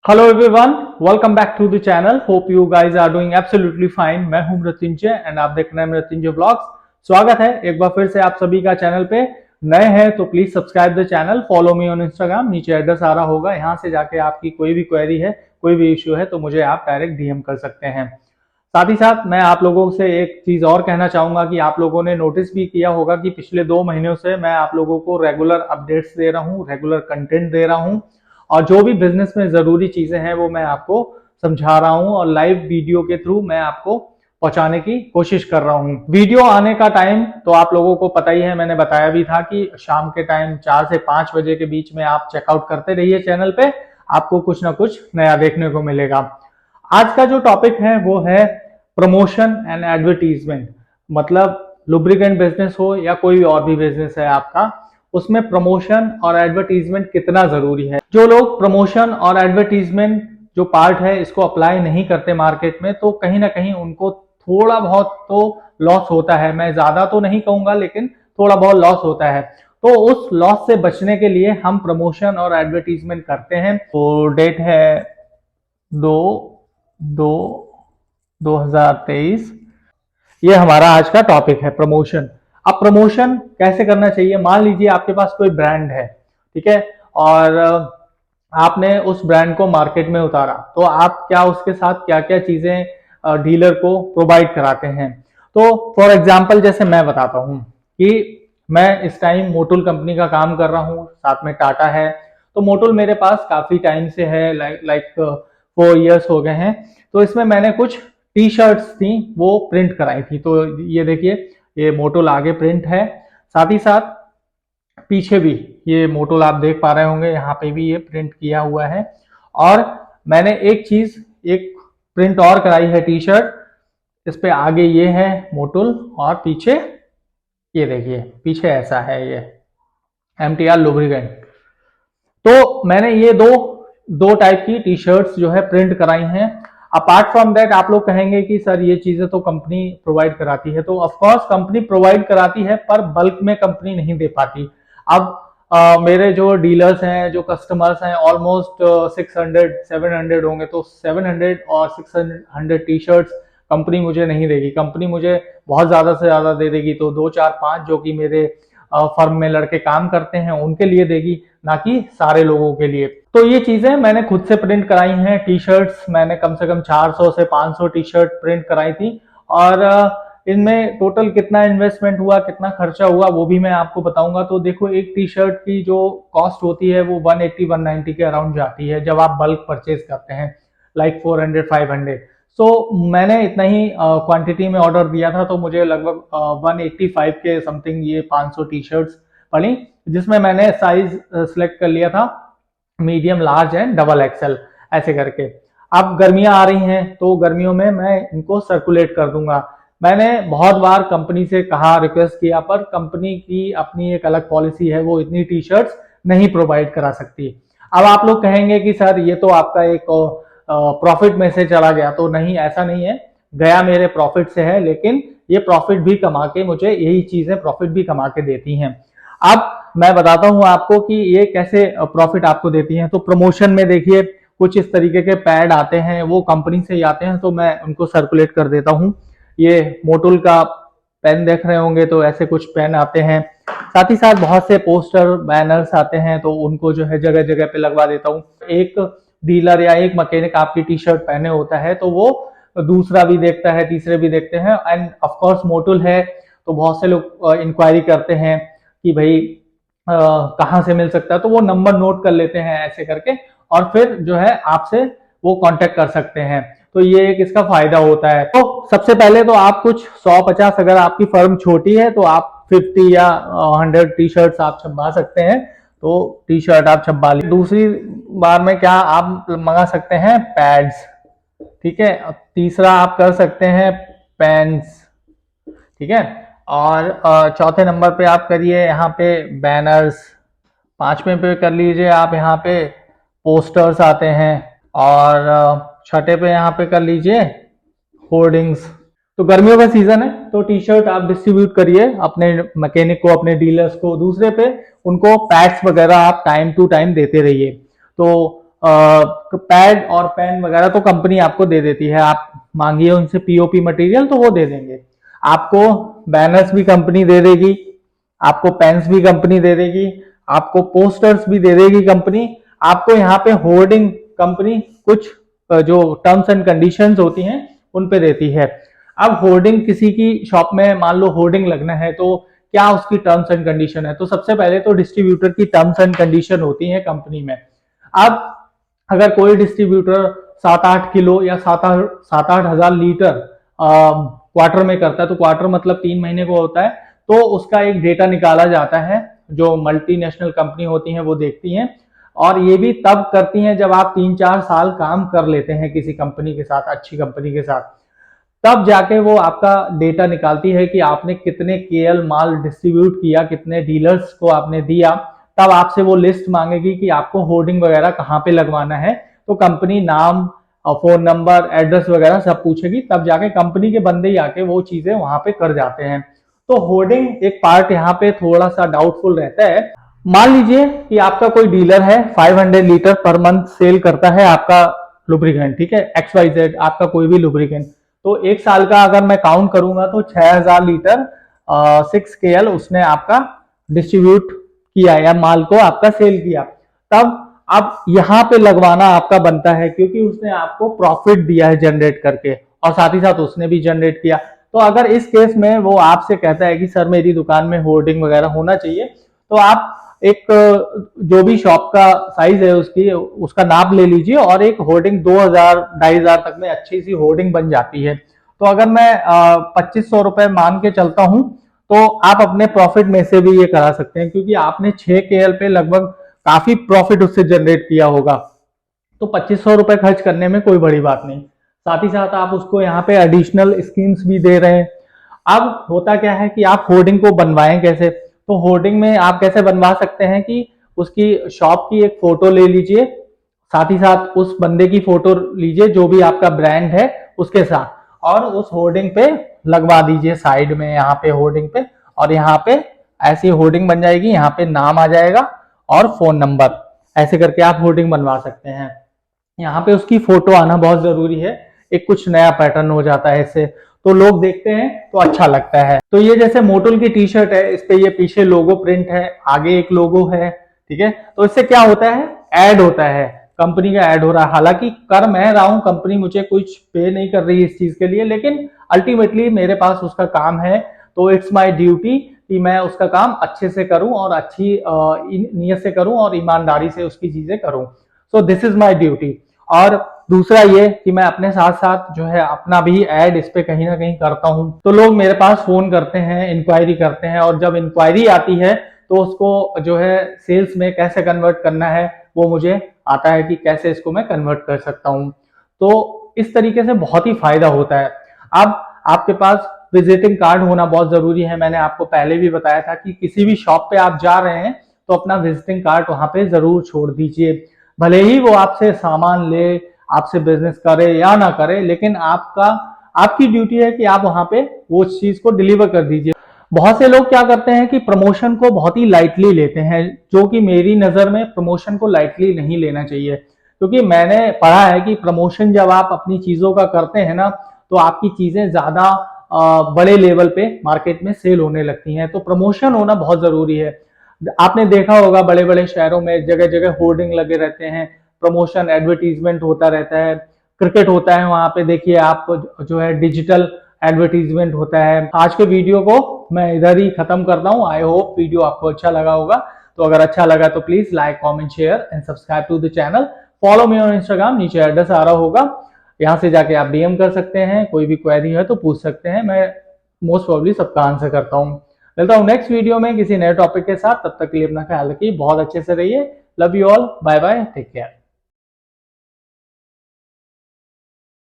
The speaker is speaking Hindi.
Hello everyone, welcome back to the channel. Hope you guys are doing absolutely fine. मैं हूं मृत्युंजय एंड आप देख रहे हैं मृत्युंजय ब्लॉग्स। स्वागत है एक बार फिर से आप सभी का चैनल पे। नए हैं तो please subscribe the channel, follow me on Instagram. नीचे एड्रेस आ रहा होगा, यहाँ से जाके आपकी कोई भी क्वेरी है, कोई भी इश्यू है तो मुझे आप डायरेक्ट डीएम कर सकते हैं। साथ ही साथ मैं आप लोगों से एक चीज और कहना चाहूंगा कि आप लोगों ने नोटिस भी किया होगा कि पिछले 2 महीनों से मैं आप लोगों को रेगुलर अपडेट्स दे रहा हूँ, रेगुलर कंटेंट दे रहा हूँ और जो भी बिजनेस में जरूरी चीजें हैं वो मैं आपको समझा रहा हूं और लाइव वीडियो के थ्रू मैं आपको पहुंचाने की कोशिश कर रहा हूं। वीडियो आने का टाइम तो आप लोगों को पता ही है, मैंने बताया भी था कि शाम के टाइम 4 से 5 बजे के बीच में आप चेकआउट करते रहिए चैनल पे, आपको कुछ ना कुछ नया देखने को मिलेगा। आज का जो टॉपिक है वो है प्रमोशन एंड एडवर्टीजमेंट। मतलब लुब्रिकेंट बिजनेस हो या कोई और भी बिजनेस है आपका, उसमें प्रमोशन और एडवर्टीजमेंट कितना जरूरी है। जो लोग प्रमोशन और एडवर्टीजमेंट जो पार्ट है इसको अप्लाई नहीं करते मार्केट में, तो कहीं ना कहीं उनको थोड़ा बहुत तो लॉस होता है। मैं ज्यादा तो नहीं कहूंगा लेकिन थोड़ा बहुत लॉस होता है। तो उस लॉस से बचने के लिए हम प्रमोशन और एडवर्टीजमेंट करते हैं। तो डेट है 2/2/2023। ये हमारा आज का टॉपिक है प्रमोशन। अब प्रमोशन कैसे करना चाहिए। मान लीजिए आपके पास कोई ब्रांड है, ठीक है, और आपने उस ब्रांड को मार्केट में उतारा, तो आप क्या उसके साथ क्या क्या चीजें डीलर को प्रोवाइड कराते हैं। तो फॉर एग्जांपल जैसे मैं बताता हूं कि मैं इस टाइम मोटुल कंपनी का काम कर रहा हूं, साथ में टाटा है। तो मोटुल मेरे पास काफी टाइम से है, लाइक 4 इयर्स हो गए हैं। तो इसमें मैंने कुछ टी शर्ट्स थी वो प्रिंट कराई थी। तो ये देखिए, ये मोटुल आगे प्रिंट है, साथ ही साथ पीछे भी ये मोटुल आप देख पा रहे होंगे, यहाँ पे भी ये प्रिंट किया हुआ है। और मैंने एक प्रिंट और कराई है टी शर्ट। इस पे आगे ये है मोटुल और पीछे ये देखिए, पीछे ऐसा है ये MTR लुब्रिकेंट। तो मैंने ये दो टाइप की टी शर्ट्स जो है प्रिंट कराई हैं। अपार्ट फ्रॉम दैट आप लोग कहेंगे कि सर ये चीजें तो कंपनी प्रोवाइड कराती है। तो ऑफकोर्स कंपनी प्रोवाइड कराती है, पर बल्क में कंपनी नहीं दे पाती। अब मेरे जो डीलर्स हैं, जो कस्टमर्स हैं, ऑलमोस्ट 600-700 होंगे। तो 700 और 600 टी शर्ट्स कंपनी मुझे नहीं देगी। कंपनी मुझे बहुत ज्यादा से ज्यादा दे देगी तो 2 4 5 जो कि मेरे फर्म में लड़के काम करते हैं उनके लिए देगी, ना कि सारे लोगों के लिए। तो ये चीजें मैंने खुद से प्रिंट कराई हैं। टी शर्ट्स मैंने कम से कम 400 से 500 टी शर्ट प्रिंट कराई थी। और इनमें टोटल कितना इन्वेस्टमेंट हुआ, कितना खर्चा हुआ, वो भी मैं आपको बताऊंगा। तो देखो, एक टी शर्ट की जो कॉस्ट होती है वो 180-190 के अराउंड जाती है जब आप बल्क परचेज करते हैं, लाइक 400-500। सो मैंने इतना ही क्वांटिटी में ऑर्डर दिया था, तो मुझे लगभग 185 के समथिंग ये 500 टी शर्ट्स पड़ी, जिसमें मैंने साइज सिलेक्ट कर लिया था medium, large and double XL ऐसे करके। अब गर्मियां आ रही हैं तो गर्मियों में मैं इनको सर्कुलेट कर दूंगा। मैंने बहुत बार कंपनी से कहा, रिक्वेस्ट किया, पर कंपनी की अपनी एक अलग पॉलिसी है, वो इतनी टी शर्ट्स नहीं प्रोवाइड करा सकती। अब आप लोग कहेंगे कि सर ये तो आपका एक प्रॉफिट में से चला गया। तो नहीं, ऐसा नहीं है, गया मेरे प्रॉफिट से है, लेकिन ये प्रॉफिट भी कमा के मुझे, यही चीजें प्रॉफिट भी कमा के देती हैं। अब मैं बताता हूं आपको कि ये कैसे प्रॉफिट आपको देती हैं। तो प्रमोशन में देखिए, कुछ इस तरीके के पैड आते हैं, वो कंपनी से ही आते हैं, तो मैं उनको सर्कुलेट कर देता हूं। ये मोटुल का पेन देख रहे होंगे, तो ऐसे कुछ पेन आते हैं। साथ ही साथ बहुत से पोस्टर, बैनर्स आते हैं, तो उनको जो है जगह जगह पे लगवा देता हूँ। एक डीलर या एक मैकेनिक आपकी टी शर्ट पहने होता है तो वो दूसरा भी देखता है, तीसरे भी देखते हैं। एंड ऑफ कोर्स मोटुल है तो बहुत से लोग इंक्वायरी करते हैं कि भाई कहाँ से मिल सकता है, तो वो नंबर नोट कर लेते हैं ऐसे करके, और फिर जो है आपसे वो कांटेक्ट कर सकते हैं। तो ये एक इसका फायदा होता है। तो सबसे पहले तो आप कुछ 100-50, अगर आपकी फर्म छोटी है तो आप 50 या 100 टी शर्ट्स आप छपवा सकते हैं। तो टी शर्ट आप छपवा ली। दूसरी बार में क्या आप मंगा सकते हैं, पैड्स, ठीक है। तीसरा आप कर सकते हैं पेन्स, ठीक है। और चौथे नंबर पे आप करिए यहाँ पे बैनर्स। पांचवें पे कर लीजिए आप यहाँ पे पोस्टर्स आते हैं। और छठे पे यहाँ पे कर लीजिए होर्डिंग्स। तो गर्मियों का सीजन है तो टी शर्ट आप डिस्ट्रीब्यूट करिए अपने मैकेनिक को, अपने डीलर्स को। दूसरे पे उनको पैड्स वगैरह आप टाइम टू टाइम देते रहिए। तो पैड और पेन वगैरह तो कंपनी आपको दे देती है, आप मांगिए उनसे पीओपी मटेरियल तो वो दे देंगे। आपको बैनर्स भी कंपनी दे देगी, आपको पेन्स भी कंपनी दे देगी, आपको पोस्टर्स भी दे देगी कंपनी, आपको यहाँ पे होर्डिंग कंपनी कुछ जो टर्म्स एंड कंडीशंस होती हैं उन पे देती है। अब होर्डिंग किसी की शॉप में मान लो होर्डिंग लगना है तो क्या उसकी टर्म्स एंड कंडीशन है, तो सबसे पहले तो डिस्ट्रीब्यूटर की टर्म्स एंड कंडीशन होती है कंपनी में। अब अगर कोई डिस्ट्रीब्यूटर 7-8 किलो या 7-8 हजार लीटर क्वार्टर में करता है, तो क्वार्टर मतलब 3 महीने को होता है, तो उसका एक डेटा निकाला जाता है जो मल्टीनेशनल कंपनी होती हैं वो देखती हैं, और ये भी तब करती हैं जब आप 3-4 साल काम कर लेते हैं किसी कंपनी के साथ, अच्छी कंपनी के साथ, तब जाके वो आपका डेटा निकालती है कि आपने कितने केएल माल डिस्ट्रीब्यूट किया, कितने डीलर्स को आपने दिया। तब आपसे वो लिस्ट मांगेगी कि आपको होर्डिंग वगैरह कहाँ पे लगवाना है, तो कंपनी नाम और फोन नंबर एड्रेस वगैरह सब पूछेगी, तब जाके कंपनी के बंदे ही आके वो चीजें वहां पे कर जाते हैं। तो होर्डिंग एक पार्ट यहाँ पे थोड़ा सा डाउटफुल रहता है। मान लीजिए कि आपका कोई डीलर है 500 लीटर पर मंथ सेल करता है आपका लुब्रिकेंट, ठीक है, XYZ आपका कोई भी लुब्रिकेंट, तो एक साल का अगर मैं काउंट करूंगा तो 6000 लीटर 6KL उसने आपका डिस्ट्रीब्यूट किया या माल को आपका सेल किया। तब अब यहाँ पे लगवाना आपका बनता है क्योंकि उसने आपको प्रॉफिट दिया है जनरेट करके, और साथ ही साथ उसने भी जनरेट किया। तो अगर इस केस में वो आपसे कहता है कि सर मेरी दुकान में होर्डिंग वगैरह होना चाहिए, तो आप एक जो भी शॉप का साइज है उसकी उसका नाप ले लीजिए, और एक होर्डिंग 2000-2500 तक में अच्छी सी होर्डिंग बन जाती है। तो अगर मैं 2500 रुपए मान के चलता हूं तो आप अपने प्रॉफिट में से भी ये करा सकते हैं, क्योंकि आपने 6KL पे लगभग काफी प्रॉफिट उससे जनरेट किया होगा, तो 2500 रुपए खर्च करने में कोई बड़ी बात नहीं। साथ ही साथ आप उसको यहाँ पे एडिशनल स्कीम्स भी दे रहे हैं। अब होता क्या है कि आप होर्डिंग को बनवाएं कैसे, तो होर्डिंग में आप कैसे बनवा सकते हैं कि उसकी शॉप की एक फोटो ले लीजिए, साथ ही साथ उस बंदे की फोटो लीजिए जो भी आपका ब्रांड है उसके साथ, और उस होर्डिंग पे लगवा दीजिए साइड में यहाँ पे होर्डिंग पे, और यहाँ पे ऐसी होर्डिंग बन जाएगी, यहाँ पे नाम आ जाएगा और फोन नंबर, ऐसे करके आप होर्डिंग बनवा सकते हैं। यहाँ पे उसकी फोटो आना बहुत जरूरी है, एक कुछ नया पैटर्न हो जाता है इससे, तो लोग देखते हैं तो अच्छा लगता है। तो ये जैसे मोटुल की टी शर्ट है, इस पे ये पीछे लोगो प्रिंट है, आगे एक लोगो है, ठीक है, तो इससे क्या होता है, ऐड होता है, कंपनी का ऐड हो रहा है। हालांकि कर मैं रहा हूं, कंपनी मुझे कुछ पे नहीं कर रही इस चीज के लिए, लेकिन अल्टीमेटली मेरे पास उसका काम है, तो इट्स माय ड्यूटी कि मैं उसका काम अच्छे से करूं और अच्छी नीयत से करूं और ईमानदारी से उसकी चीजें करूं। So this is my duty. और दूसरा ये कि मैं अपने साथ साथ जो है अपना भी ऐड इस पे कहीं ना कहीं करता हूं, तो लोग मेरे पास फोन करते हैं, इंक्वायरी करते हैं, और जब इंक्वायरी आती है तो उसको जो है सेल्स में कैसे कन्वर्ट करना है वो मुझे आता है कि कैसे इसको मैं कन्वर्ट कर सकता हूं। तो इस तरीके से बहुत ही फायदा होता है। अब आपके पास विजिटिंग कार्ड होना बहुत जरूरी है। मैंने आपको पहले भी बताया था कि किसी भी शॉप पे आप जा रहे हैं तो अपना विजिटिंग कार्ड वहां पे जरूर छोड़ दीजिए, भले ही वो आपसे सामान ले, आपसे बिजनेस करे या ना करे, लेकिन आपकी ड्यूटी है कि आप वहां पे वो चीज को डिलीवर कर दीजिए। बहुत से लोग क्या करते हैं कि प्रमोशन को बहुत ही लाइटली लेते हैं, जो कि मेरी नजर में प्रमोशन को लाइटली नहीं लेना चाहिए, क्योंकि मैंने पढ़ा है कि प्रमोशन जब आप अपनी चीजों का करते हैं ना, तो आपकी चीजें ज्यादा बड़े लेवल पे मार्केट में सेल होने लगती हैं। तो प्रमोशन होना बहुत जरूरी है। आपने देखा होगा बड़े बड़े शहरों में जगह जगह होर्डिंग लगे रहते हैं, प्रमोशन एडवर्टीजमेंट होता रहता है, क्रिकेट होता है वहां पे देखिए आप, जो है डिजिटल एडवर्टीजमेंट होता है। आज के वीडियो को मैं इधर ही खत्म करता हूँ। आई होप वीडियो आपको अच्छा लगा होगा, तो अगर अच्छा लगा तो please like comment share and subscribe to the channel. Follow me on Instagram, नीचे एड्रेस आ रहा होगा, यहाँ से जाके आप डीएम कर सकते हैं, कोई भी क्वेरी है तो पूछ सकते हैं, मैं मोस्ट प्रोबेबली सबका आंसर करता हूँ। मिलता हूँ नेक्स्ट वीडियो में किसी नए टॉपिक के साथ, तब तक के लिए अपना ख्याल रखिए, बहुत अच्छे से रहिए, love you all, bye bye, take care.